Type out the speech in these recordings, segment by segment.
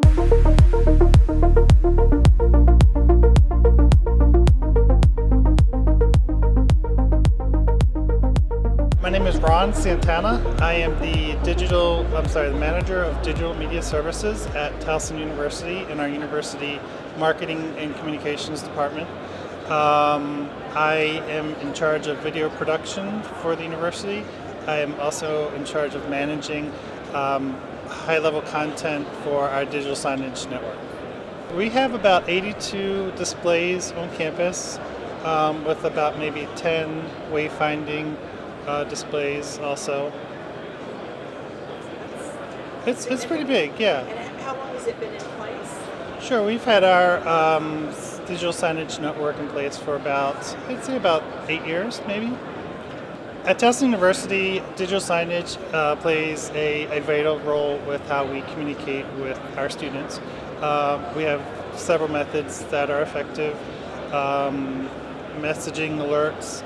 My name is Santana. I am the manager of digital media services at Towson University in our university marketing and communications department. I am in charge of video production for the university. I am also in charge of managing high-level content for our digital signage network. We have about 82 displays on campus with about maybe 10 wayfinding displays also. It's pretty big, yeah. And how long has it been in place? Sure, we've had our digital signage network in place for I'd say about 8 years, maybe. At Towson University, digital signage plays a vital role with how we communicate with our students. We have several methods that are effective. Messaging alerts,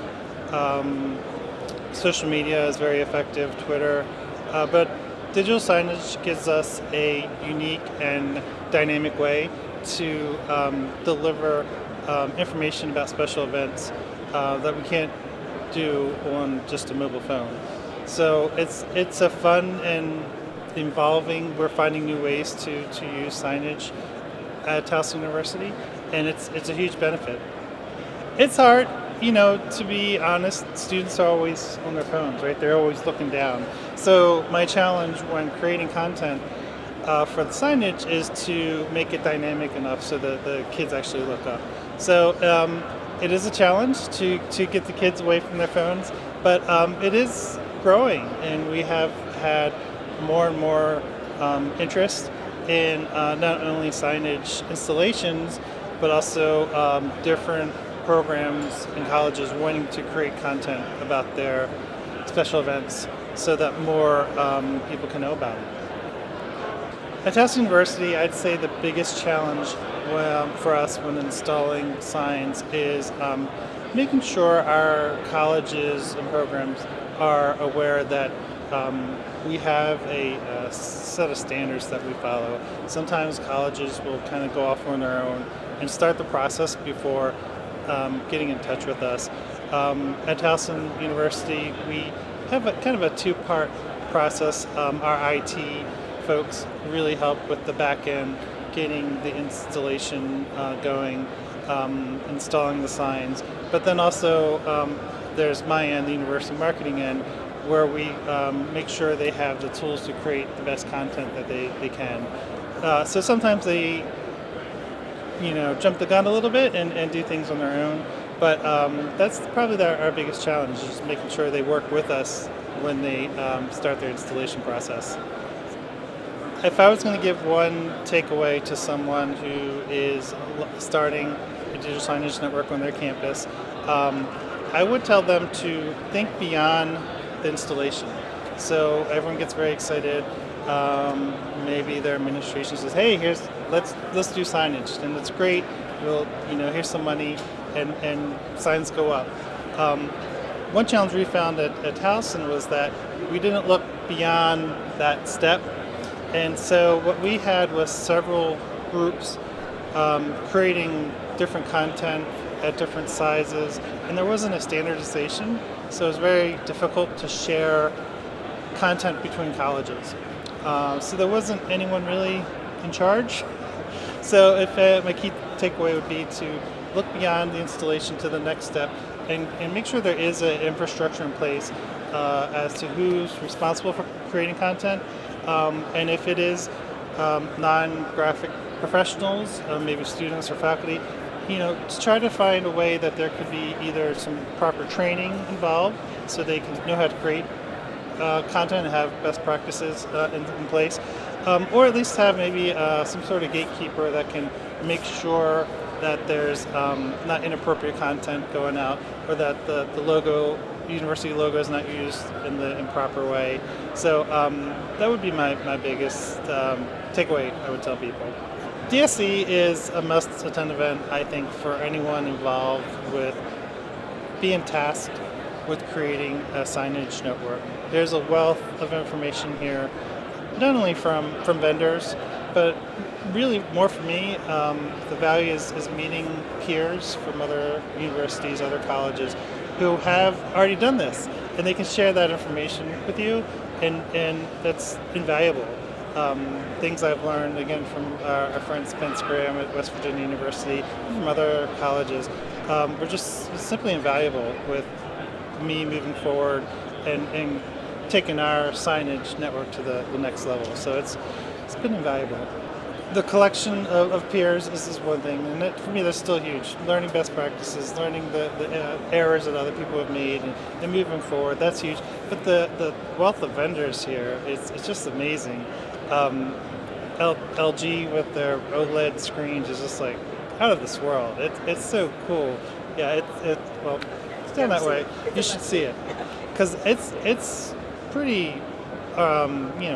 social media is very effective, Twitter, but digital signage gives us a unique and dynamic way to deliver information about special events that we can't do on just a mobile phone. So it's a fun and involving. We're finding new ways to use signage at Towson University, and it's a huge benefit. It's hard, to be honest. Students are always on their phones, right? They're always looking down. So my challenge when creating content for the signage is to make it dynamic enough so that the kids actually look up. So it is a challenge to get the kids away from their phones, but it is growing, and we have had more and more interest in not only signage installations, but also different programs in colleges wanting to create content about their special events so that more people can know about it. At Towson University, I'd say the biggest challenge for us when installing signs is making sure our colleges and programs are aware that we have a set of standards that we follow. Sometimes colleges will kind of go off on their own and start the process before getting in touch with us. At Towson University, we have kind of a two-part process. Our IT folks really help with the back end, getting the installation going, installing the signs. But then also there's my end, the university marketing end, where we make sure they have the tools to create the best content that they can. So sometimes they jump the gun a little bit and do things on their own. But that's probably our biggest challenge, is just making sure they work with us when they start their installation process. If I was going to give one takeaway to someone who is starting a digital signage network on their campus, I would tell them to think beyond the installation. So everyone gets very excited. Maybe their administration says, "Hey, let's do signage," and it's great. Here's some money, and signs go up. One challenge we found at Towson was that we didn't look beyond that step, and so what we had was several groups creating different content at different sizes, and there wasn't a standardization, so it was very difficult to share content between colleges. So there wasn't anyone really in charge. So if my key takeaway would be to look beyond the installation to the next step and make sure there is an infrastructure in place as to who's responsible for creating content. And if it is non-graphic professionals, maybe students or faculty, to try to find a way that there could be either some proper training involved so they can know how to create content and have best practices in place, or at least have maybe some sort of gatekeeper that can make sure that there's not inappropriate content going out, or that the university logo is not used in the improper way. So that would be my biggest takeaway I would tell people. DSE is a must-attend event, I think, for anyone involved with being tasked with creating a signage network. There's a wealth of information here, not only from vendors, but really more for me, the value is meeting peers from other universities, other colleges who have already done this, and they can share that information with you, and that's invaluable. Things I've learned again from our friend Spence Graham at West Virginia University, from other colleges, were just simply invaluable with me moving forward and taking our signage network to the next level. So it's been invaluable. The collection of peers is one thing, and for me that's still huge. Learning best practices, learning the errors that other people have made, and moving forward, that's huge. But the wealth of vendors here, it's just amazing. LG with their OLED screens is just like out of this world. It's so cool. Yeah, well, stand that way. You should see it, because it's pretty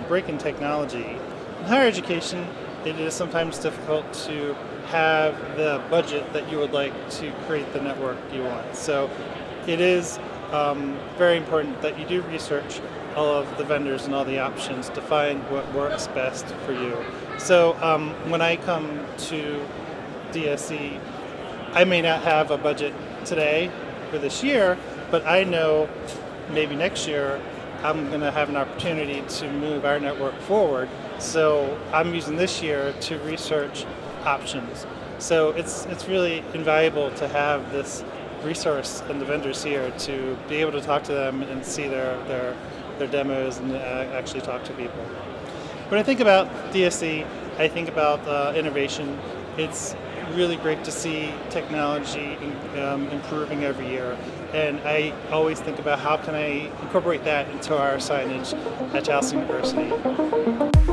breaking technology. In higher education, it is sometimes difficult to have the budget that you would like to create the network you want. So it is very important that you do research all of the vendors and all the options to find what works best for you. So when I come to DSE, I may not have a budget today for this year, but I know maybe next year I'm going to have an opportunity to move our network forward. So I'm using this year to research options. So it's really invaluable to have this resource and the vendors here to be able to talk to them and see their demos and actually talk to people. When I think about DSE, I think about innovation. It's really great to see technology improving every year, and I always think about how can I incorporate that into our signage at Towson University.